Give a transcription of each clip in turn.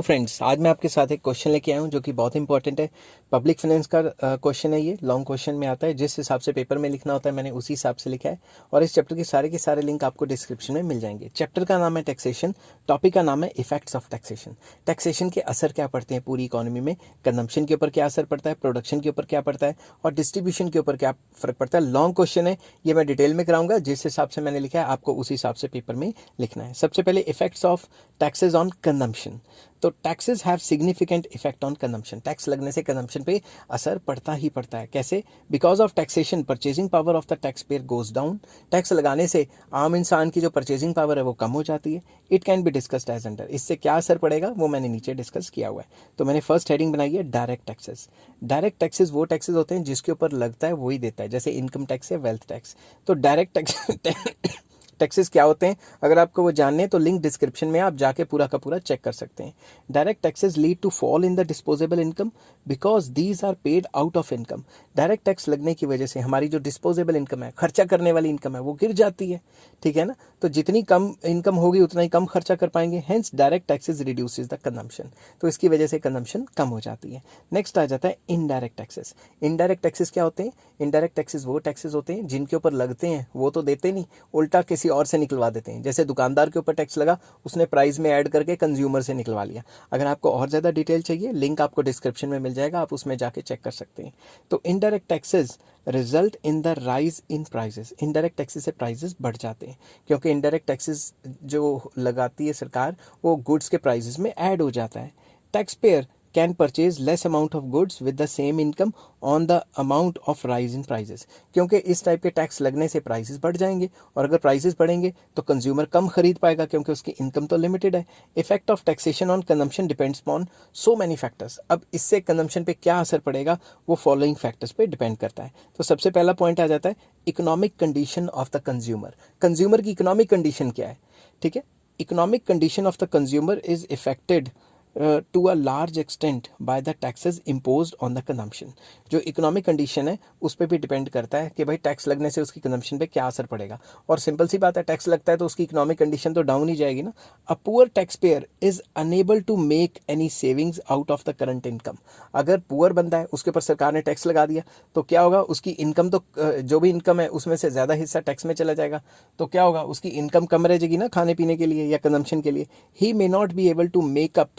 Friends, आज मैं आपके साथ एक क्वेश्चन लेके आया हूँ जो कि बहुत इंपॉर्टेंट है। पब्लिक फाइनेंस का क्वेश्चन है। ये लॉन्ग क्वेश्चन में आता है। जिस हिसाब से पेपर में लिखना होता है मैंने उसी हिसाब से लिखा है और इस चैप्टर के सारे लिंक आपको डिस्क्रिप्शन में मिल जाएंगे। चैप्टर का नाम है टैक्सेशन, टॉपिक का नाम है इफेक्ट्स ऑफ टैक्सेशन। टैक्सेशन के असर क्या पड़ते हैं पूरी इकोनॉमी में, कंजम्पशन के ऊपर क्या असर पड़ता है, प्रोडक्शन के ऊपर क्या पड़ता है और डिस्ट्रीब्यूशन के ऊपर क्या फर्क पड़ता है। लॉन्ग क्वेश्चन है, ये मैं डिटेल में कराऊंगा। जिस हिसाब से मैंने लिखा है आपको उसी हिसाब से पेपर में लिखना है। सबसे पहले effects of taxes on consumption. तो taxes have significant effect on consumption. Tax लगने से कंजम्पशन पे असर पड़ता ही पड़ता है। कैसे? Because of taxation purchasing power of the tax pair goes down. Tax लगाने से आम इंसान की जो परचेजिंग पावर है वो कम हो जाती है। It can be discussed as under. इससे क्या असर पड़ेगा वो मैंने नीचे डिस्कस किया हुआ है। तो मैंने फर्स्ट हेडिंग बनाई है डायरेक्ट टैक्सेस। डायरेक्ट टैक्सेस वो टैक्सेस होते हैं जिसके ऊपर लगता है वही देता है, जैसे इनकम टैक्स या वेल्थ टैक्स। तो डायरेक्ट टैक्स टैक्सेस क्या होते हैं, अगर आपको वो जानने हैं तो लिंक डिस्क्रिप्शन में आप जाके पूरा का पूरा चेक कर सकते हैं। Direct taxes lead to fall in the disposable income because these are paid out of income. Direct tax लगने की वजह से हमारी जो डिस्पोजेबल इनकम है, खर्चा करने वाली इनकम है, वो गिर जाती है। ठीक है ना? तो जितनी कम इनकम होगी उतना ही कम खर्चा कर पाएंगे। Hence direct taxes reduces the consumption. तो इसकी वजह से कंजम्पशन कम हो जाती है। नेक्स्ट आ जाता है इनडायरेक्ट टैक्सेस। इनडायरेक्ट टैक्सेस क्या होते हैं? इनडायरेक्ट टैक्सेस वो टैक्सेस होते हैं जिनके ऊपर लगते हैं वो तो देते नहीं, उल्टा किसी और से निकलवा देते हैं। जैसे दुकानदार के ऊपर टैक्स लगा, उसने प्राइस में ऐड करके कंज्यूमर से निकलवा लिया। अगर आपको और ज़्यादा डिटेल चाहिए, लिंक आपको डिस्क्रिप्शन में मिल जाएगा, आप उसमें जाके चेक कर सकते हैं। तो indirect taxes result in the rise in prices. Indirect taxes से प्राइसेस बढ़ जाते हैं क्योंकि इनडायरेक्ट टैक्सेस जो लगाती है सरकार वो गुड्स के प्राइसेस में ऐड हो जाता है। Tax payer can purchase less amount of goods with the same income on the amount of rise in prices। क्योंकि इस टाइप के टैक्स लगने से प्राइसेस बढ़ जाएंगे और अगर प्राइसेस बढ़ेंगे तो कंज्यूमर कम खरीद पाएगा क्योंकि उसकी इनकम तो लिमिटेड है। Effect of taxation on consumption depends on so many factors. अब इससे कंजम्पशन पे क्या असर पड़ेगा वो फॉलोइंग फैक्टर्स पे डिपेंड करता है। तो सबसे पहला पॉइंट आ जाता है economic condition of the consumer. Consumer की इकोनॉमिक कंडीशन क्या है? ठीक है, economic condition of the consumer is affected to a large extent by the taxes imposed on the consumption. जो इकोनॉमिक कंडीशन है उस पर भी डिपेंड करता है कि भाई टैक्स लगने से उसकी कंजम्पशन पे क्या असर पड़ेगा। और सिंपल सी बात है, टैक्स लगता है तो उसकी इकोनॉमिक कंडीशन तो डाउन ही जाएगी ना। A poor tax payer is unable to make any savings out of the current income. अगर पुअर बंदा है, उसके ऊपर सरकार ने टैक्स लगा दिया तो क्या होगा, उसकी इनकम तो जो भी इनकम है उसमें से ज़्यादा हिस्सा टैक्स में चला जाएगा। तो क्या होगा, उसकी इनकम कम रह जाएगी ना खाने पीने के लिए या कंजम्पशन के लिए। He may not be able to make up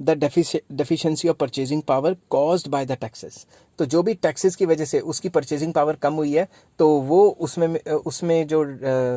the deficiency of purchasing power caused by the taxes. तो जो भी टैक्सेस की वजह से उसकी परचेजिंग पावर कम हुई है तो वो उसमें जो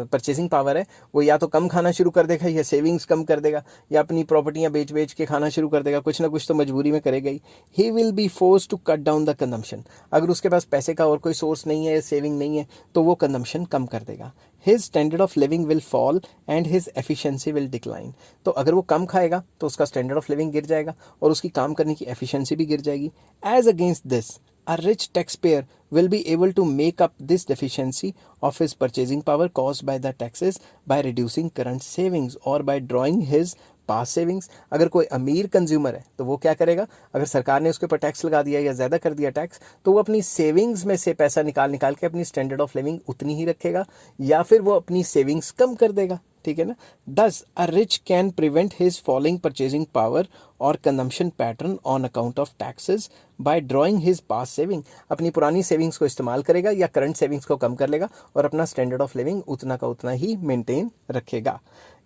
परचेजिंग पावर है वो या तो कम खाना शुरू कर देगा या सेविंग्स कम कर देगा या अपनी प्रॉपर्टियां बेच के खाना शुरू कर देगा। कुछ ना कुछ तो मजबूरी में करेगा ही। He will be force to cut down the consumption. अगर उसके पास पैसे का और कोई सोर्स नहीं है, सेविंग नहीं है, तो वो कंजम्पशन कम कर देगा। His standard of living will fall and his efficiency will decline. तो अगर वो कम खाएगा तो उसका स्टैंडर्ड ऑफ लिविंग गिर जाएगा और उसकी काम करने की एफिशिएंसी भी गिर जाएगी। As against this a rich taxpayer will be able to make up this deficiency of his purchasing power caused by the taxes by reducing current savings or by drawing his past savings। अगर कोई अमीर consumer है तो वो क्या करेगा, अगर सरकार ने उसके ऊपर टैक्स लगा दिया या ज़्यादा कर दिया टैक्स, तो वो अपनी सेविंग्स में से पैसा निकाल के अपनी स्टैंडर्ड ऑफ लिविंग उतनी ही रखेगा या फिर वो अपनी सेविंग्स कम कर देगा। ठीक है ना? Thus a rich can prevent his falling purchasing power और consumption pattern on account of taxes by drawing his past saving. अपनी पुरानी सेविंग्स को इस्तेमाल करेगा या करंट सेविंग्स को कम कर लेगा और अपना स्टैंडर्ड ऑफ लिविंग उतना का उतना ही मेंटेन रखेगा।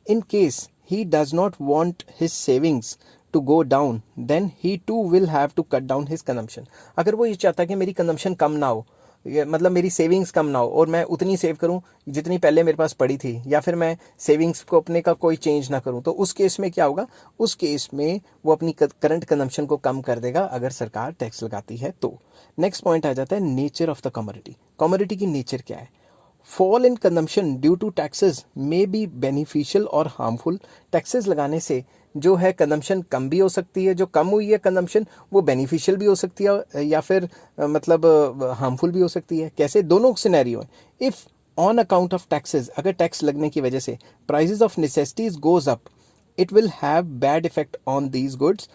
In case he does not want his savings to go down then he too will have to cut down his consumption। अगर वो ये चाहता है कि मेरी कंजम्पशन कम ना हो, मतलब मेरी सेविंग्स कम ना हो और मैं उतनी सेव करूं जितनी पहले मेरे पास पड़ी थी, या फिर मैं सेविंग्स को अपने का कोई चेंज ना करूं, तो उस केस में क्या होगा, उस केस में वो अपनी करंट कंजम्पशन को कम कर देगा अगर सरकार टैक्स लगाती है तो। नेक्स्ट पॉइंट आ जाता है nature of the commodity. Commodity की नेचर क्या है? Fall in consumption due to taxes may be beneficial और हार्मफुल। टैक्सेस लगाने से जो है कंजम्पशन कम भी हो सकती है, जो कम हुई है कंजम्पशन वो बेनिफिशियल भी हो सकती है या फिर मतलब हार्मफुल भी हो सकती है। कैसे? दोनों सिनेरियो है। If on account of taxes, अगर टैक्स लगने की वजह से prices of necessities goes up, it will have bad effect on these goods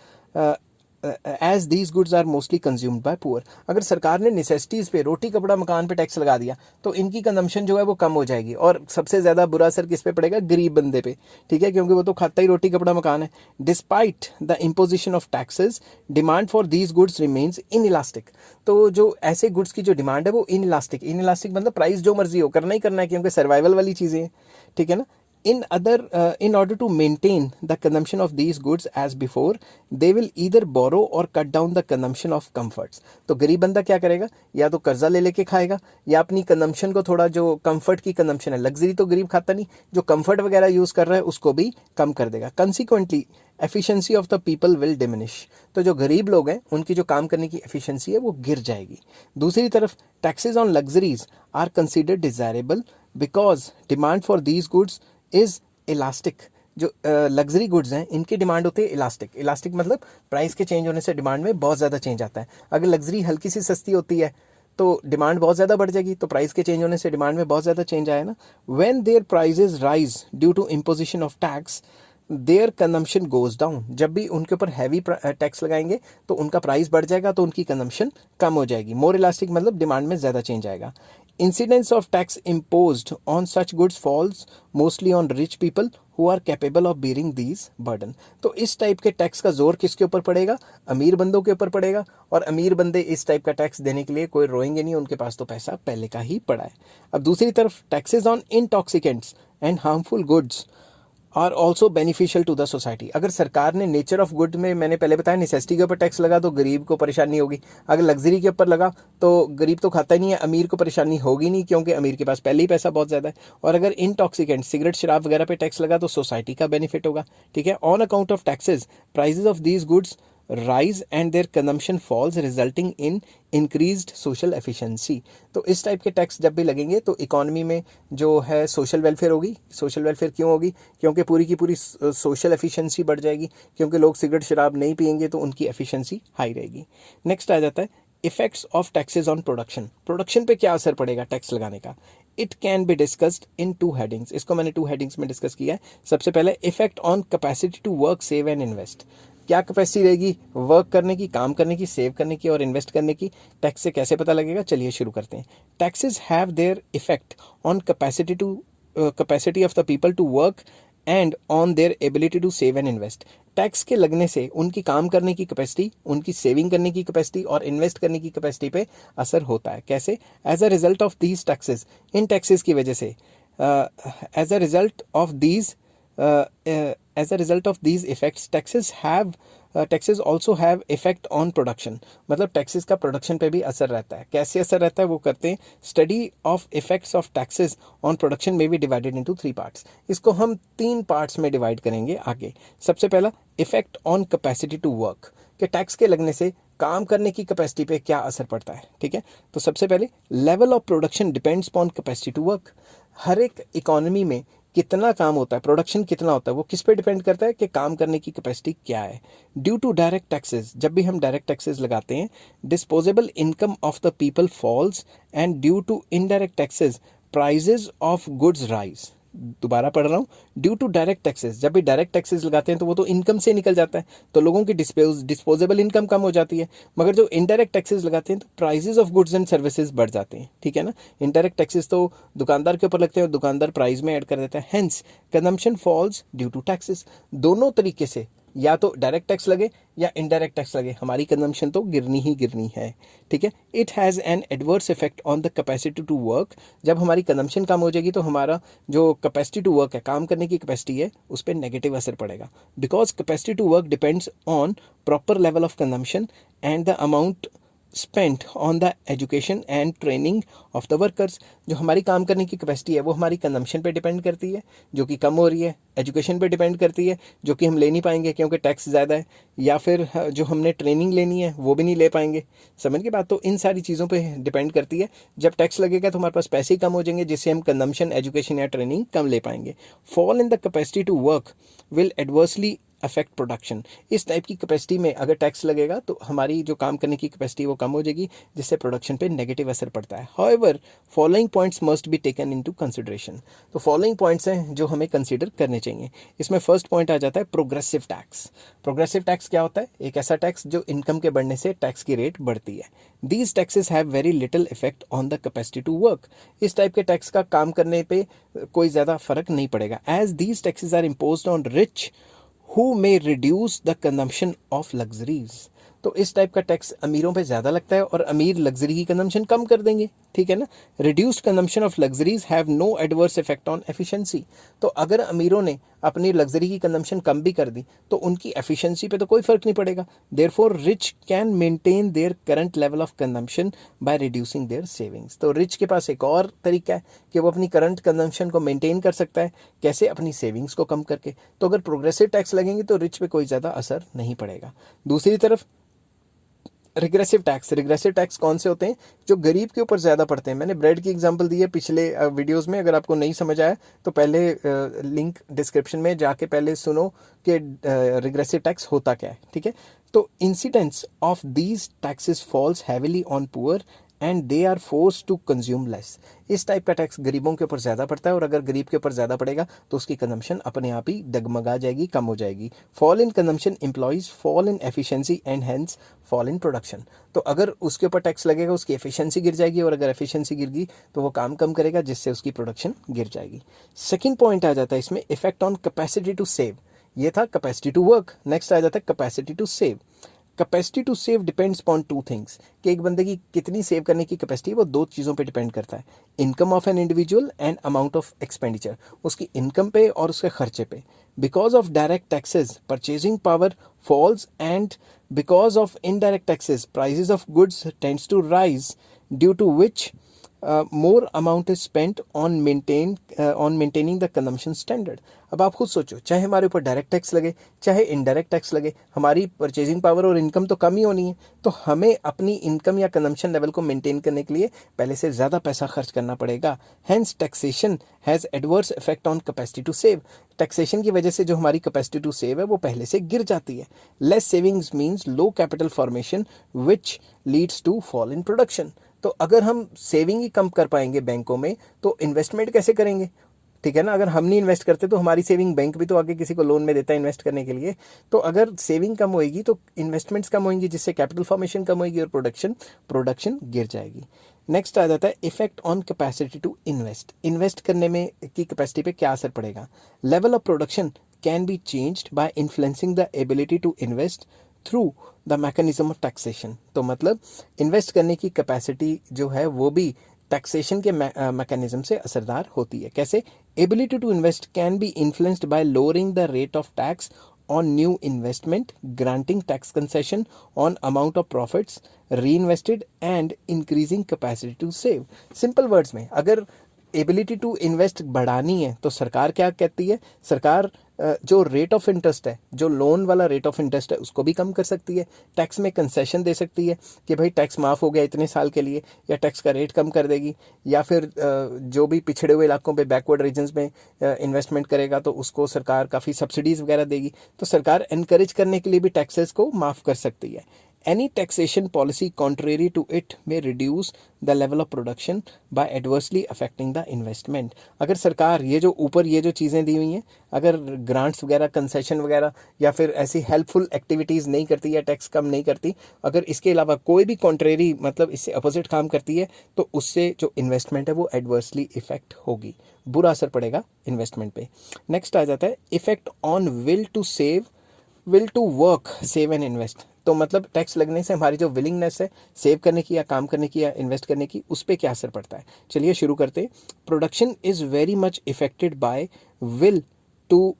as these goods are mostly consumed by poor. अगर सरकार ने नेसेसिटीज़ पे, रोटी कपड़ा मकान पे टैक्स लगा दिया तो इनकी कंजम्पशन जो है वो कम हो जाएगी, और सबसे ज़्यादा बुरा असर किस पे पड़ेगा? गरीब बंदे पे, ठीक है, क्योंकि वो तो खाता ही रोटी कपड़ा मकान है। Despite the imposition of taxes, demand for these goods remains in elastic. तो जो ऐसे गुड्स की जो डिमांड है वो इन इलास्टिक, इन इलास्टिक मतलब प्राइस जो मर्जी हो, करना ही करना है, क्योंकि सर्वाइवल वाली चीज़ें हैं, ठीक है ना। In order to maintain the consumption of these goods as before, they will either borrow or cut down the consumption of comforts। तो गरीब बंदा क्या करेगा? या तो कर्जा ले लेके खाएगा, या अपनी कंजम्पशन को थोड़ा, जो कंफर्ट की कंजम्पशन है, लग्जरी तो गरीब खाता नहीं, जो कंफर्ट वगैरह यूज़ कर रहा है उसको भी कम कर देगा। Consequently efficiency of the people will diminish. तो जो गरीब लोग हैं उनकी जो काम करने की एफिशिएंसी है वो गिर जाएगी। दूसरी तरफ taxes on luxuries are considered desirable because demand for these goods is elastic. जो लग्जरी गुड्स हैं इनकी डिमांड होती है इलास्टिक। इलास्टिक मतलब प्राइस के चेंज होने से डिमांड में बहुत ज़्यादा चेंज आता है। अगर लग्जरी हल्की सी सस्ती होती है तो डिमांड बहुत ज़्यादा बढ़ जाएगी, तो प्राइस के चेंज होने से डिमांड में बहुत ज़्यादा चेंज आया ना। When their prices rise due to imposition of tax, their consumption goes down. जब भी उनके ऊपर हैवी टैक्स लगाएंगे तो उनका प्राइस बढ़ जाएगा, तो उनकी कंजम्पशन कम हो जाएगी। मोर इलास्टिक मतलब डिमांड में ज़्यादा चेंज आएगा। Incidence of tax imposed on such goods falls mostly on rich people who are capable of bearing these burden. तो इस टाइप के टैक्स का जोर किसके ऊपर पड़ेगा? अमीर बंदों के ऊपर पड़ेगा, और अमीर बंदे इस टाइप का टैक्स देने के लिए कोई रोएंगे नहीं, उनके पास तो पैसा पहले का ही पड़ा है। अब दूसरी तरफ taxes on intoxicants and harmful goods are also beneficial to the society. अगर सरकार ने नेचर ऑफ गुड में, मैंने पहले बताया, नेसेसिटी के ऊपर टैक्स लगा तो गरीब को परेशानी होगी। अगर लग्जरी के ऊपर लगा तो गरीब तो खाता ही नहीं है, अमीर को परेशानी होगी नहीं, क्योंकि अमीर के पास पहले ही पैसा बहुत ज़्यादा है। और अगर इंटॉक्सिकेंट, सिगरेट शराब वगैरह पे टैक्स लगा तो सोसाइटी का बेनिफिट होगा, ठीक है। On account of taxes prices of these goods rise and their consumption falls resulting in increased social efficiency। तो इस टाइप के टैक्स जब भी लगेंगे तो इकोनॉमी में जो है सोशल वेलफेयर होगी। सोशल वेलफेयर क्यों होगी? क्योंकि पूरी की पूरी सोशल एफिशिएंसी बढ़ जाएगी, क्योंकि लोग सिगरेट शराब नहीं पियेंगे तो उनकी एफिशिएंसी हाई रहेगी। नेक्स्ट आ जाता है effects of taxes on production. Production पे क्या असर पड़ेगा टैक्स लगाने का? It can be discussed in 2 headings. इसको मैंने 2 हेडिंग्स में डिस्कस किया है। सबसे पहले effect on capacity to work, save and invest. क्या कैपेसिटी रहेगी वर्क करने की, काम करने की, सेव करने की और इन्वेस्ट करने की? टैक्स से कैसे पता लगेगा? चलिए शुरू करते हैं। Taxes have their effect on capacity of the people to work and on their ability to save and invest. Tax के लगने से उनकी काम करने की कैपेसिटी, उनकी सेविंग करने की कैपेसिटी और इन्वेस्ट करने की कैपेसिटी पे असर होता है। कैसे? As a result of these taxes, इन टैक्सेस की वजह से, as a result of these as a result of these effects, taxes also have effect on production। मतलब टैक्सेस का प्रोडक्शन पे भी असर रहता है। कैसे असर रहता है वो करते हैं। Study of effects of taxes on production में भी डिवाइडेड इनटू 3 पार्ट्स। इसको हम 3 पार्ट्स में डिवाइड करेंगे आगे। सबसे पहला effect on capacity to work, कि टैक्स के लगने से काम करने की कैपेसिटी पे क्या असर पड़ता है, ठीक है। तो सबसे पहले level of production depends upon capacity to work. हर एक इकोनॉमी में कितना काम होता है, प्रोडक्शन कितना होता है, वो किस पे डिपेंड करता है कि काम करने की कैपेसिटी क्या है। ड्यू टू डायरेक्ट टैक्सेस, जब भी हम डायरेक्ट टैक्सेस लगाते हैं, disposable income of the people falls and due to indirect taxes prices of goods rise. दोबारा पढ़ रहा हूँ, ड्यू टू डायरेक्ट टैक्सेस, जब भी डायरेक्ट टैक्सेस लगाते हैं तो वो तो इनकम से निकल जाता है, तो लोगों की डिस्पोजेबल इनकम कम हो जाती है। मगर जो इनडायरेक्ट टैक्सेस लगाते हैं तो prices of goods and services बढ़ जाते हैं, ठीक है ना। इनडायरेक्ट टैक्सेस तो दुकानदार के ऊपर लगते हैं और दुकानदार प्राइस में ऐड कर देता है, hence consumption falls due to taxes. दोनों तरीके से, या तो डायरेक्ट टैक्स लगे या इनडायरेक्ट टैक्स लगे, हमारी कंजम्पशन तो गिरनी ही गिरनी है, ठीक है। It has an adverse effect on the capacity to work. जब हमारी कंजम्पशन कम हो जाएगी तो हमारा जो कैपेसिटी टू वर्क है, काम करने की कैपेसिटी है, उस पर नेगेटिव असर पड़ेगा। Because capacity to work depends on proper level of consumption and the amount spent on the education and training of the workers. जो हमारी काम करने की कैपेसिटी है वो हमारी कंजम्पशन पे डिपेंड करती है, जो कि कम हो रही है। एजुकेशन पे डिपेंड करती है, जो कि हम ले नहीं पाएंगे क्योंकि टैक्स ज़्यादा है, या फिर जो हमने ट्रेनिंग लेनी है वो भी नहीं ले पाएंगे। समझ के बात? तो इन सारी चीज़ों पे डिपेंड करती है। जब टैक्स लगेगा तो हमारे पास पैसे ही कम हो जाएंगे, जिससे हम कंजम्पशन, एजुकेशन या ट्रेनिंग कम ले पाएंगे। Fall in the capacity to work will adversely affect production. इस टाइप की कैपेसिटी में अगर टैक्स लगेगा तो हमारी जो काम करने की कैपेसिटी वो कम हो जाएगी, जिससे प्रोडक्शन पे नेगेटिव असर पड़ता है। However following points must be taken into consideration. तो फॉलोइंग पॉइंट्स हैं जो हमें कंसीडर करने चाहिए। इसमें फर्स्ट पॉइंट आ जाता है प्रोग्रेसिव टैक्स। प्रोग्रेसिव टैक्स क्या होता है? एक ऐसा टैक्स जो इनकम के बढ़ने से टैक्स की रेट बढ़ती है। These taxes have very little effect on the capacity to work. इस टाइप के टैक्स का काम करने पे कोई ज़्यादा फर्क नहीं पड़ेगा। As these taxes are imposed on rich who may reduce the consumption of luxuries. तो इस टाइप का टैक्स अमीरों पे ज़्यादा लगता है और अमीर लग्जरी की कंजम्पशन कम कर देंगे, ठीक है ना। Reduced consumption of luxuries have no adverse effect on efficiency. तो अगर अमीरों ने अपनी लग्जरी की कंजम्पशन कम भी कर दी तो उनकी एफिशिएंसी पे तो कोई फर्क नहीं पड़ेगा। Therefore rich can maintain their current level of consumption by reducing their savings. तो रिच के पास एक और तरीका है कि वो अपनी करंट कंजम्पशन को मेंटेन कर सकता है। कैसे? अपनी सेविंग्स को कम करके। तो अगर प्रोग्रेसिव टैक्स लगेंगे तो रिच पे कोई ज़्यादा असर नहीं पड़ेगा। दूसरी तरफ रिग्रेसिव टैक्स कौन से होते हैं? जो गरीब के ऊपर ज़्यादा पड़ते हैं। मैंने ब्रेड की एग्जांपल दी है पिछले वीडियोस में। अगर आपको नहीं समझ आया तो पहले लिंक डिस्क्रिप्शन में जाके पहले सुनो कि रिग्रेसिव टैक्स होता क्या है, ठीक है। तो incidence of these taxes falls heavily on poor and they are force to consume less. इस टाइप का टैक्स गरीबों के ऊपर ज़्यादा पड़ता है और अगर गरीब के ऊपर ज़्यादा पड़ेगा तो उसकी कंजम्पशन अपने आप ही डगमगा जाएगी, कम हो जाएगी। Fall in consumption employees fall in efficiency and hence fall in production. तो अगर उसके ऊपर टैक्स लगेगा उसकी एफिशिएंसी गिर जाएगी और अगर एफिशिएंसी गिर गई तो वो काम कम करेगा, जिससे उसकी प्रोडक्शन गिर जाएगी। सेकेंड पॉइंट आ जाता है इसमें effect on capacity to save. ये था कैपेसिटी टू वर्क। नेक्स्ट आ जाता है capacity to save. Capacity to save depends upon two things, कि एक बंदे की कितनी सेव करने की कैपेसिटी है वो दो चीज़ों पे डिपेंड करता है। Income of an individual and amount of expenditure, उसकी इनकम पे और उसके खर्चे पे। Because of direct taxes purchasing power falls and because of indirect taxes prices of goods tends to rise, due to which more amount is spent on maintaining the consumption standard. अब आप खुद सोचो, चाहे हमारे ऊपर डायरेक्ट टैक्स लगे चाहे indirect tax लगे, हमारी परचेजिंग पावर और इनकम तो कम ही होनी है। तो हमें अपनी इनकम या कंजम्पशन लेवल को मेंटेन करने के लिए पहले से ज़्यादा पैसा खर्च करना पड़ेगा। Hence taxation has adverse effect on capacity to save. Taxation की वजह से जो हमारी कैपेसिटी टू सेव है वो पहले से गिर जाती है। Less savings means low capital formation which leads to fall in production. तो अगर हम सेविंग ही कम कर पाएंगे बैंकों में तो इन्वेस्टमेंट कैसे करेंगे, ठीक है ना। अगर हम नहीं इन्वेस्ट करते तो हमारी सेविंग बैंक भी तो आगे किसी को लोन में देता है इन्वेस्ट करने के लिए। तो अगर सेविंग कम होएगी तो इन्वेस्टमेंट्स कम होंगी, जिससे कैपिटल फॉर्मेशन कम होगी और प्रोडक्शन गिर जाएगी। नेक्स्ट आ जाता है effect on capacity to invest करने में की कैपेसिटी पे क्या असर पड़ेगा। Level of production can be changed by influencing the ability to invest through the mechanism of taxation. तो मतलब इन्वेस्ट करने की कैपेसिटी जो है वो भी टैक्सेशन के मैकेनिज्म से असरदार होती है। कैसे? Ability to invest can be influenced by lowering the rate of tax on new investment, granting tax concession on amount of profits reinvested and increasing capacity to save. Simple words में अगर ability to invest बढ़ानी है तो सरकार क्या कहती है? सरकार जो रेट ऑफ इंटरेस्ट है, जो लोन वाला रेट ऑफ इंटरेस्ट है, उसको भी कम कर सकती है। टैक्स में कंसेशन दे सकती है कि भाई टैक्स माफ़ हो गया इतने साल के लिए, या टैक्स का रेट कम कर देगी। या फिर जो भी पिछड़े हुए इलाकों पे, बैकवर्ड रीजन्स में इन्वेस्टमेंट करेगा तो उसको सरकार काफ़ी सब्सिडीज़ वगैरह देगी। तो सरकार एनकरेज करने के लिए भी टैक्सेस को माफ़ कर सकती है। Any taxation policy contrary to it may reduce the level of production by adversely affecting the investment। अगर सरकार ये जो ऊपर ये जो चीज़ें दी हुई हैं, अगर ग्रांट्स वगैरह, कंसेशन वगैरह या फिर ऐसी हेल्पफुल एक्टिविटीज़ नहीं करती या टैक्स कम नहीं करती, अगर इसके अलावा कोई भी कॉन्ट्रेरी मतलब इससे अपोजिट काम करती है तो उससे जो इन्वेस्टमेंट है वो एडवर्सली इफेक्ट होगी, बुरा असर पड़ेगा इन्वेस्टमेंट पे। नेक्स्ट आ जाता है effect on will to work save and invest. तो मतलब टैक्स लगने से हमारी जो विलिंगनेस है सेव करने की या काम करने की या इन्वेस्ट करने की, उस पर क्या असर पड़ता है। चलिए शुरू करते हैं। Production is very much affected by will to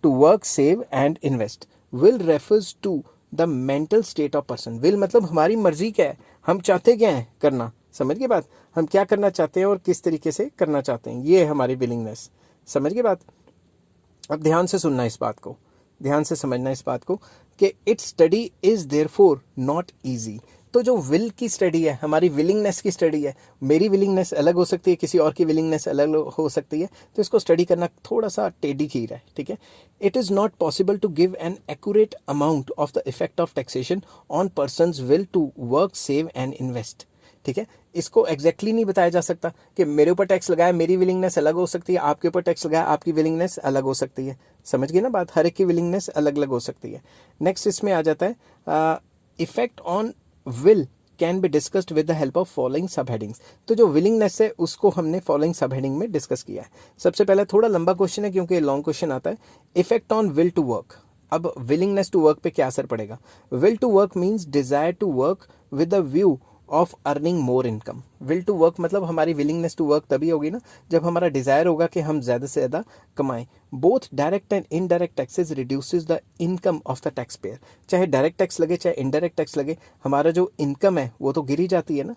work, save and invest. Will refers to the mental state of person. Will मतलब हमारी मर्जी क्या है, हम चाहते क्या है करना, समझ गए बात, हम क्या करना चाहते हैं और किस तरीके से करना चाहते हैं, ये है हमारी विलिंगनेस। समझ गए बात। अब ध्यान से सुनना इस बात को, ध्यान से समझना इस बात को कि it's study is therefore not easy. तो जो विल की स्टडी है, हमारी विलिंगनेस की स्टडी है, मेरी विलिंगनेस अलग हो सकती है, किसी और की विलिंगनेस अलग हो सकती है, तो इसको स्टडी करना थोड़ा सा टेढ़ी खीर है, ठीक है। It is not possible to give an accurate amount of the effect of taxation on persons will to work, save and invest, ठीक है। इसको एग्जैक्टली नहीं बताया जा सकता कि मेरे ऊपर टैक्स लगाया, मेरी विलिंगनेस अलग हो सकती है, आपके ऊपर टैक्स लगाया, आपकी विलिंगनेस अलग हो सकती है। समझ गए ना बात, हर एक की विलिंगनेस अलग अलग हो सकती है। नेक्स्ट इसमें आ जाता है effect on will can be discussed with the help of following सब हेडिंग्स। तो जो विलिंगनेस है उसको हमने फॉलोइंग सब हेडिंग में डिस्कस किया है। सबसे पहले थोड़ा लंबा क्वेश्चन है क्योंकि लॉन्ग क्वेश्चन आता है। Effect on will to work, अब विलिंगनेस टू वर्क पे क्या असर पड़ेगा। Will to work means desire to work with a view of earning more income. विल टू वर्क मतलब हमारी विलिंगनेस टू वर्क तभी होगी ना जब हमारा डिजायर होगा कि हम ज़्यादा से ज़्यादा कमाएं। Both direct and indirect taxes reduces the income of the tax pair. चाहे डायरेक्ट टैक्स लगे चाहे इनडायरेक्ट टैक्स लगे, हमारा जो इनकम है वो तो गिरी जाती है ना।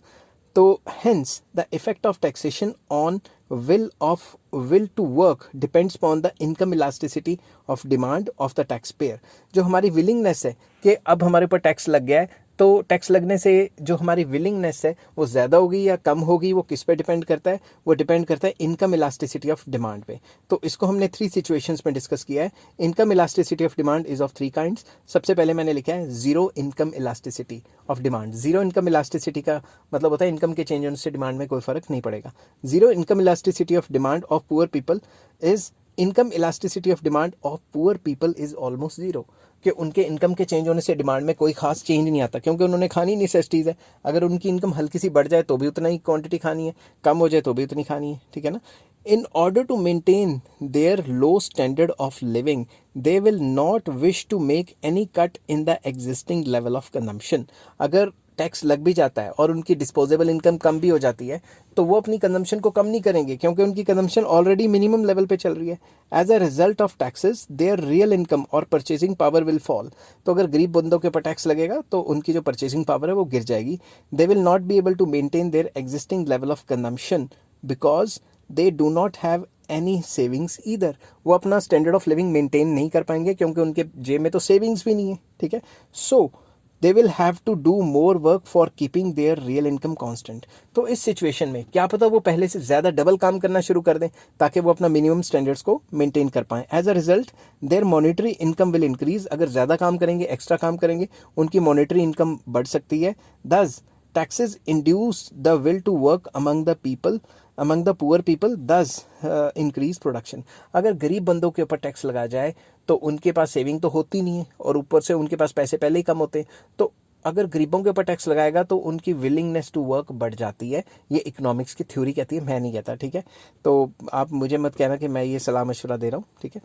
तो hence the effect of taxation on will to work depends upon the income elasticity of demand of the tax payer. जो हमारी विलिंगनेस है कि अब हमारे ऊपर टैक्स लग गया है, तो टैक्स लगने से जो हमारी विलिंगनेस है वो ज़्यादा होगी या कम होगी, वो किस पे डिपेंड करता है, वो डिपेंड करता है इनकम इलास्टिसिटी ऑफ डिमांड पे। तो इसको हमने 3 सिचुएशंस में डिस्कस किया है। Income elasticity of demand is of 3 kinds. सबसे पहले मैंने लिखा है zero income elasticity of demand. Zero income elasticity का मतलब होता है इनकम के चेंज होने से डिमांड में कोई फर्क नहीं पड़ेगा। Zero income elasticity of demand of poor people is income elasticity of demand of poor people is almost zero, कि उनके इनकम के चेंज होने से डिमांड में कोई खास चेंज नहीं आता क्योंकि उन्होंने खानी नहीं नेसेसिटीज़ है। अगर उनकी इनकम हल्की सी बढ़ जाए तो भी उतना ही क्वांटिटी खानी है, कम हो जाए तो भी उतनी खानी है, ठीक है ना। In order to maintain their low standard of living they will not wish to make any cut in the existing level of consumption. अगर टैक्स लग भी जाता है और उनकी डिस्पोजेबल इनकम कम भी हो जाती है तो वो अपनी कंजम्पशन को कम नहीं करेंगे क्योंकि उनकी कंजम्पशन ऑलरेडी मिनिमम लेवल पे चल रही है। As a result of taxes their real income और परचेजिंग पावर विल फॉल। तो अगर गरीब बंदों के ऊपर टैक्स लगेगा तो उनकी जो परचेजिंग पावर है वो गिर जाएगी। They will not be able to maintain their existing level of consumption because they do not have any savings either. वो अपना स्टैंडर्ड ऑफ लिविंग मेंटेन नहीं कर पाएंगे क्योंकि उनके जेब में तो सेविंग्स भी नहीं है, ठीक है। सो they will have to do more work for keeping their real income constant। तो इस सिचुएशन में क्या पता वो पहले से ज़्यादा डबल काम करना शुरू कर दें ताकि वो अपना मिनिमम स्टैंडर्ड्स को मेंटेन कर पाएं। As a result their monetary income will increase. अगर ज़्यादा काम करेंगे, एक्स्ट्रा काम करेंगे, उनकी मॉनेटरी इनकम बढ़ सकती है। दस taxes induce the will to work among the poor people, thus increase production। अगर गरीब बंदों के ऊपर टैक्स लगा जाए तो उनके पास सेविंग तो होती नहीं है और ऊपर से उनके पास पैसे पहले ही कम होते हैं। तो अगर गरीबों के ऊपर टैक्स लगाएगा तो उनकी विलिंगनेस टू वर्क बढ़ जाती है। ये इकोनॉमिक्स की थ्योरी कहती है, मैं नहीं कहता, ठीक है। तो आप मुझे मत कहना कि मैं ये सलाह मशवरा दे रहा हूँ, ठीक है।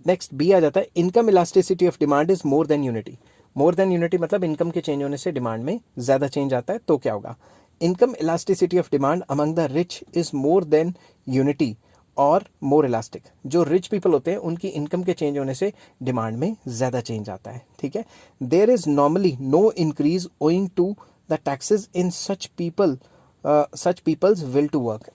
नेक्स्ट बी आ जाता है income elasticity of demand is more than unity. More than unity मतलब इनकम के चेंज होने से डिमांड में ज़्यादा चेंज आता है। तो क्या होगा, income elasticity of demand among the rich is more than unity और मोर इलास्टिक। जो रिच पीपल होते हैं उनकी इनकम के चेंज होने से डिमांड में ज़्यादा चेंज आता है, ठीक है। There is normally no increase owing to the taxes in such peoples will to work.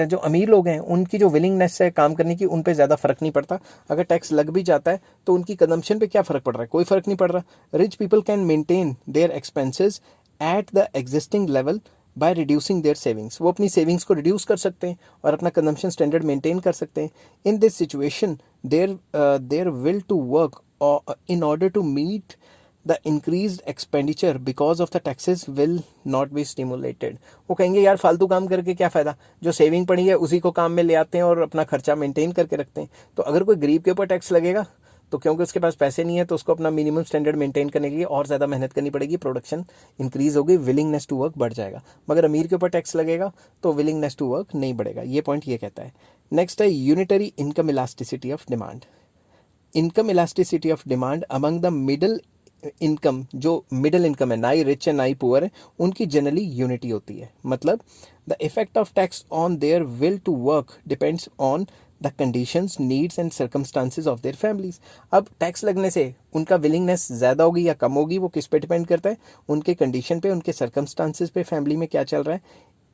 जो अमीर लोग हैं उनकी जो विलिंगनेस है काम करने की, उन पे ज़्यादा फर्क नहीं पड़ता। अगर टैक्स लग भी जाता है तो उनकी कंजम्पशन पे क्या फ़र्क पड़ रहा है, कोई फ़र्क नहीं पड़ रहा। Rich people can maintain their expenses at the existing level by reducing their savings. वो अपनी सेविंग्स को रिड्यूस कर सकते हैं और अपना कंजम्पशन स्टैंडर्ड मेंटेन कर सकते हैं। In this situation their will to work in order to meet the increased expenditure because of the taxes will not be stimulated। वो कहेंगे यार फालतू काम करके क्या फ़ायदा, जो सेविंग पड़ी है उसी को काम में ले आते हैं और अपना खर्चा मेंटेन करके रखते हैं। तो अगर कोई गरीब के ऊपर टैक्स लगेगा तो क्योंकि उसके पास पैसे नहीं है तो उसको अपना मिनिमम स्टैंडर्ड मेंटेन करने के लिए और ज़्यादा मेहनत करनी पड़ेगी, प्रोडक्शन इंक्रीज होगी, विलिंगनेस टू वर्क बढ़ जाएगा। मगर अमीर के ऊपर टैक्स लगेगा तो विलिंगनेस टू वर्क नहीं बढ़ेगा। ये पॉइंट ये कहता है। नेक्स्ट है unitary income elasticity of demand. Income elasticity of demand among the middle income, जो मिडल इनकम है, ना ही रिच है ना ही पुअर है, उनकी जनरली यूनिटी होती है। मतलब the effect of tax on their will to work depends on the conditions, needs and circumstances of their families. अब टैक्स लगने से उनका विलिंगनेस ज़्यादा होगी या कम होगी वो किस पे डिपेंड करता है, उनके कंडीशन पे, उनके सर्कमस्टांसिस पे, फैमिली में क्या चल रहा है।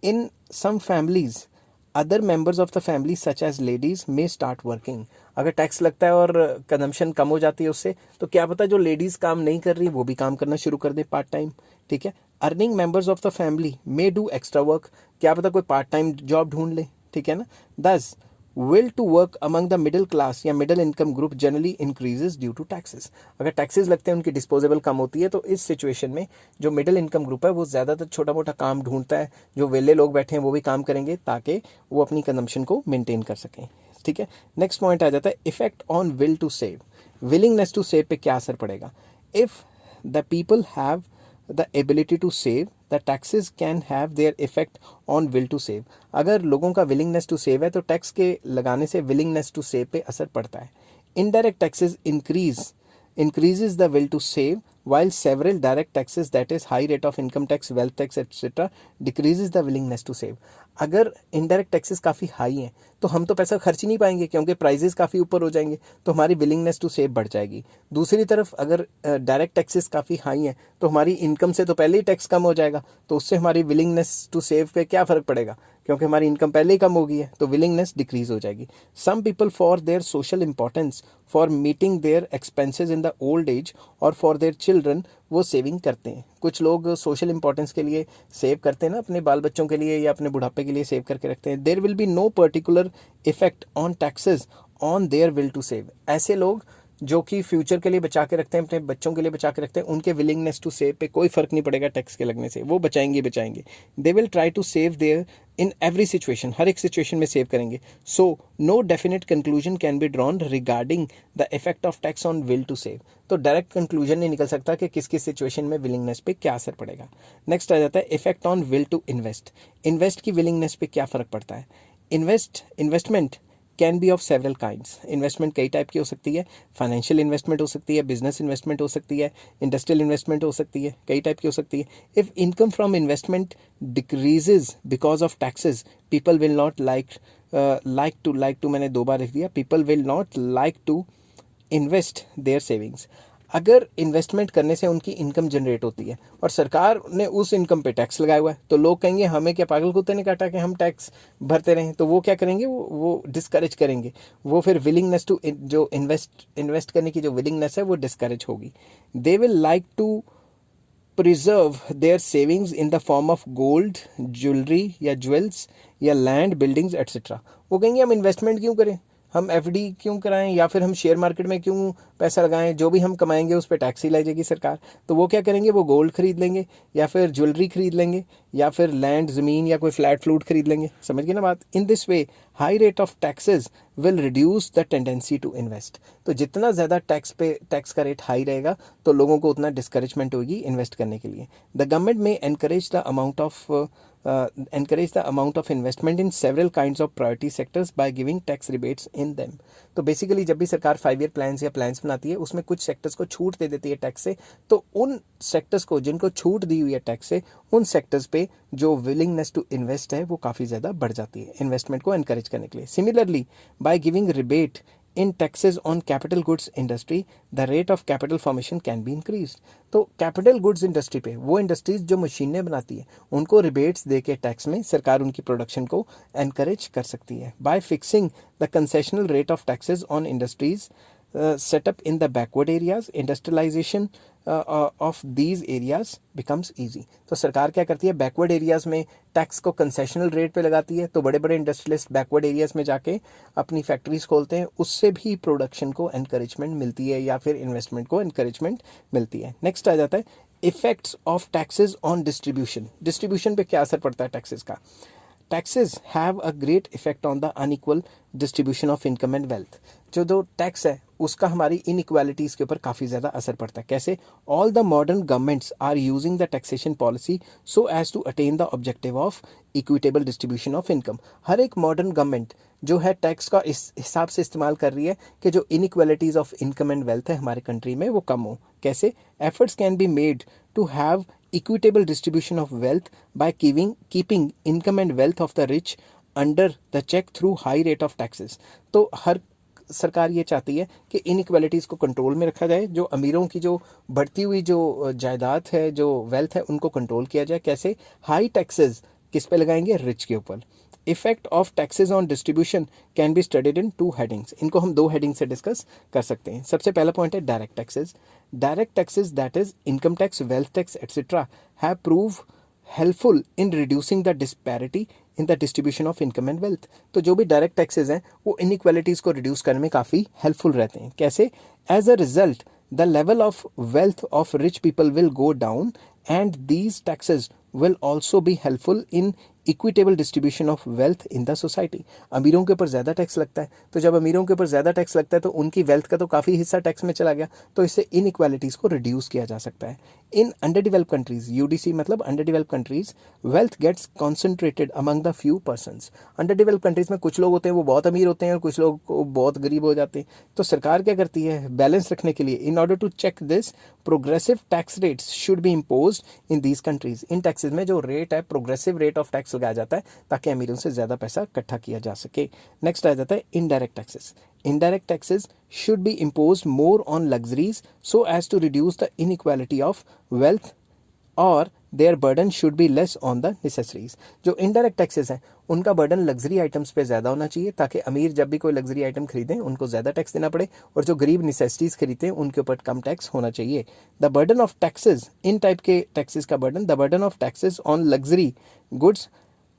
In some families other members of the family such as ladies may start working. अगर टैक्स लगता है और कंजम्पशन कम हो जाती है उससे, तो क्या पता जो लेडीज़ काम नहीं कर रही वो भी काम करना शुरू कर दे पार्ट टाइम, ठीक है। Earning members of the family may do extra work, क्या पता कोई पार्ट टाइम जॉब ढूंढ ले, ठीक है ना। Thus will to work among the middle class या middle income group generally increases due to taxes. अगर टैक्सेस लगते हैं उनकी डिस्पोजेबल कम होती है, तो इस सिचुएशन में जो मिडिल इनकम ग्रुप है वो ज़्यादातर छोटा मोटा काम ढूंढता है, जो वेले लोग बैठे हैं वो भी काम करेंगे ताकि वो अपनी कंजम्पशन को मेंटेन कर सकें, ठीक है। नेक्स्ट पॉइंट आ जाता है effect on will to save. Willingness to save पे क्या असर पड़ेगा। If the people have the ability to save, the taxes can have their effect on will to save. अगर लोगों का विलिंगनेस टू सेव है तो टैक्स के लगाने से विलिंगनेस टू सेव पे असर पड़ता है। Indirect taxes increases the will to save, while several direct taxes, that is high rate of income tax, wealth tax etc., decreases the willingness to save। अगर इनडायरेक्ट टैक्सेस काफ़ी high हैं तो हम तो पैसा खर्च ही नहीं पाएंगे, क्योंकि प्राइजेस काफ़ी ऊपर हो जाएंगे, तो हमारी विलिंगनेस टू सेव बढ़ जाएगी। दूसरी तरफ अगर डायरेक्ट टैक्सेस काफ़ी हाई हैं तो हमारी इनकम से तो पहले ही टैक्स कम हो जाएगा, तो उससे हमारी विलिंगनेस टू सेव पे क्या फ़र्क पड़ेगा, क्योंकि हमारी इनकम पहले ही कम हो गई है, तो विलिंगनेस डिक्रीज हो जाएगी। Some people for their social importance, for meeting their expenses in the old age और फॉर देयर चिल्ड्रन, वो सेविंग करते हैं। कुछ लोग सोशल इंपॉर्टेंस के लिए सेव करते हैं ना, अपने बाल बच्चों के लिए या अपने बुढ़ापे के लिए सेव करके रखते हैं। There will be no particular effect on taxes on their will to save. ऐसे लोग जो कि फ्यूचर के लिए बचा के रखते हैं, अपने बच्चों के लिए बचा के रखते हैं, उनके विलिंगनेस टू सेव पे कोई फर्क नहीं पड़ेगा टैक्स के लगने से, वो बचाएंगे। They will try to save their in every situation, हर एक सिचुएशन में सेव करेंगे। So no definite conclusion can be drawn regarding the effect of tax on will to save. तो डायरेक्ट कंक्लूजन नहीं निकल सकता कि किस किस सिचुएशन में विलिंगनेस पे क्या असर पड़ेगा। नेक्स्ट आ जाता है effect on will to invest. Invest की विलिंगनेस पे क्या फ़र्क पड़ता है। Investment can be of several kinds. Investment कई टाइप की हो सकती है। फाइनेंशियल इन्वेस्टमेंट हो सकती है, बिजनेस इन्वेस्टमेंट हो सकती है, इंडस्ट्रियल इन्वेस्टमेंट हो सकती है, कई टाइप की हो सकती है। If income from investment decreases because of taxes, people will not like to मैंने 2 बार लिख दिया, people will not like to invest their savings. अगर इन्वेस्टमेंट करने से उनकी इनकम जनरेट होती है और सरकार ने उस इनकम पे टैक्स लगाया हुआ है, तो लोग कहेंगे हमें क्या पागल कुत्ते ने काटा कि हम टैक्स भरते रहें। तो वो क्या करेंगे, वो डिस्करेज करेंगे। वो फिर विलिंगनेस टू जो इन्वेस्ट करने की जो विलिंगनेस है वो डिस्करेज होगी। They will like to preserve their savings in the form of gold, jewellery या ज्वेल्स या लैंड, बिल्डिंग्स एट्सेट्रा। वो कहेंगे हम इन्वेस्टमेंट क्यों करें, हम एफडी क्यों कराएं, या फिर हम शेयर मार्केट में क्यों पैसा लगाएं, जो भी हम कमाएंगे उस पर टैक्स ही लगेगी सरकार। तो वो क्या करेंगे, वो गोल्ड खरीद लेंगे या फिर ज्वेलरी खरीद लेंगे या फिर लैंड, ज़मीन या कोई फ्लैट फ्लूट खरीद लेंगे। समझ गए ना बात। In this way high rate of taxes will reduce the tendency to invest. तो जितना ज़्यादा टैक्स का रेट हाई रहेगा तो लोगों को उतना डिस्करेजमेंट होगी इन्वेस्ट करने के लिए। द गवर्नमेंट में encourage the amount of investment in several kinds of priority sectors by giving tax rebates in them। तो बेसिकली जब भी सरकार 5 ईयर प्लान्स या प्लान्स बनाती है उसमें कुछ सेक्टर्स को छूट दे देती है टैक्स से, तो उन सेक्टर्स को जिनको छूट दी हुई है टैक्स से, उन सेक्टर्स पे जो विलिंगनेस टू इन्वेस्ट है वो काफ़ी ज़्यादा बढ़ जाती है इन्वेस्टमेंट को एनकरेज करने के लिए। Similarly by giving rebate in taxes on capital goods industry, the rate of capital formation can be increased। तो capital goods industry पे वो इंडस्ट्रीज जो मशीनें बनाती है उनको रिबेट्स दे के टैक्स में सरकार उनकी प्रोडक्शन को एनकरेज कर सकती है। By fixing the concessional rate of taxes on industries set up in the backward areas, industrialisation of these areas becomes easy. तो सरकार क्या करती है, बैकवर्ड एरियाज में टैक्स को कंसेशनल रेट पे लगाती है, तो बड़े बड़े इंडस्ट्रियलिस्ट बैकवर्ड एरियाज में जाके अपनी फैक्ट्रीज खोलते हैं, उससे भी प्रोडक्शन को एनकरेजमेंट मिलती है या फिर इन्वेस्टमेंट को एनकरेजमेंट मिलती है। नेक्स्ट आ जाता है effects of taxes on distribution. Distribution पे क्या असर पड़ता है टैक्सेस का। Taxes have a great effect on the unequal distribution of income and wealth. जो टैक्स है उसका हमारी इनइक्वालिटीज़ के ऊपर काफ़ी ज़्यादा असर पड़ता है। कैसे, all the modern governments are using the taxation policy so as to attain the objective of equitable distribution of income. हर एक मॉडर्न गवर्नमेंट जो है टैक्स का इस हिसाब से इस्तेमाल कर रही है कि जो inequalities of income and wealth है हमारे कंट्री में वो कम हो। कैसे, efforts can be made to have equitable distribution of wealth by keeping income and wealth of the rich under the check through high rate of taxes। तो हर सरकार ये चाहती है कि इनइक्वालिटीज़ को कंट्रोल में रखा जाए, जो अमीरों की जो बढ़ती हुई जो जायदाद है, जो वेल्थ है, उनको कंट्रोल किया जाए। कैसे, हाई टैक्सेस किस पे लगाएंगे, रिच के ऊपर। Effect of taxes on distribution can be studied in 2 headings. इनको हम 2 हेडिंग से डिस्कस कर सकते हैं। सबसे पहला पॉइंट है direct taxes. Direct taxes that is income tax, wealth tax etcetera have prove helpful in reducing the disparity in the distribution of income and wealth. तो जो भी डायरेक्ट टैक्सेस हैं वो इनइक्वालिटीज़ को रिड्यूस करने में काफ़ी हेल्पफुल रहते हैं। कैसे? As a result the level of wealth of rich people will go down and these taxes will also be helpful in equitable distribution of wealth in the society. अमीरों के ऊपर ज़्यादा टैक्स लगता है, तो जब अमीरों के ऊपर ज़्यादा टैक्स लगता है तो उनकी वेल्थ का तो काफ़ी हिस्सा टैक्स में चला गया, तो इससे इनइक्वालिटीज़ को रिड्यूस किया जा सकता है। In under develop countries, UDC मतलब under develop countries, wealth gets concentrated among the few persons. Under develop countries में कुछ लोग होते हैं वो बहुत अमीर होते हैं और कुछ लोग बहुत गरीब हो जाते हैं। तो सरकार क्या करती है, बैलेंस रखने के लिए, in order to check this, progressive tax rates should be imposed in these countries. इन टैक्सेस में जो रेट है, प्रोग्रेसिव रेट ऑफ टैक्स लगाया जाता है ताकि अमीरों से ज़्यादा पैसा इकट्ठा किया जा सके। नेक्स्ट आ जाता है indirect taxes. Indirect taxes should be imposed more on luxuries so as to reduce the inequality of wealth or their burden should be less on the necessaries। जो indirect taxes हैं उनका burden luxury items पे ज़्यादा होना चाहिए ताकि अमीर जब भी कोई luxury item खरीदें उनको ज़्यादा टैक्स देना पड़े, और जो गरीब necessities खरीदते हैं उनके ऊपर कम टैक्स होना चाहिए। The burden of taxes, इन टाइप के टैक्सेस का burden, the burden of taxes on luxury goods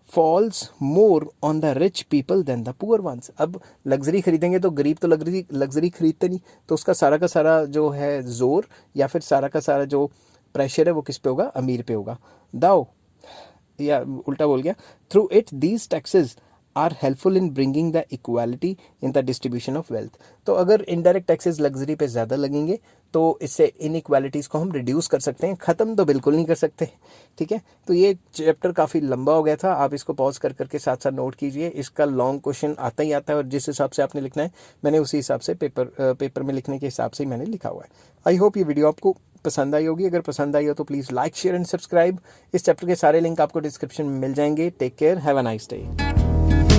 falls more on the rich people than the poor ones. अब लग्जरी खरीदेंगे तो गरीब तो लग्जरी खरीदते नहीं, तो उसका सारा का सारा जो है जोर या फिर सारा का सारा जो प्रेशर है वो किस पे होगा, अमीर पे होगा। दाओ या उल्टा बोल गया, through it these taxes are helpful in bringing the equality in the distribution of wealth. तो अगर इनडायरेक्ट टैक्सेस लग्जरी पे ज़्यादा लगेंगे तो इससे इनइक्वालिटीज़ को हम रिड्यूस कर सकते हैं, ख़त्म तो बिल्कुल नहीं कर सकते। ठीक है, तो ये चैप्टर काफ़ी लंबा हो गया था, आप इसको पॉज कर करके साथ साथ नोट कीजिए। इसका लॉन्ग क्वेश्चन आता ही आता है और जिस हिसाब से आपने लिखना है मैंने उसी हिसाब से पेपर में लिखने के हिसाब से ही मैंने लिखा हुआ है। आई होप ये वीडियो आपको पसंद आई होगी। अगर पसंद आई हो तो please like, share and subscribe. इस चैप्टर के सारे लिंक आपको डिस्क्रिप्शन में मिल जाएंगे। Take care, have a nice day.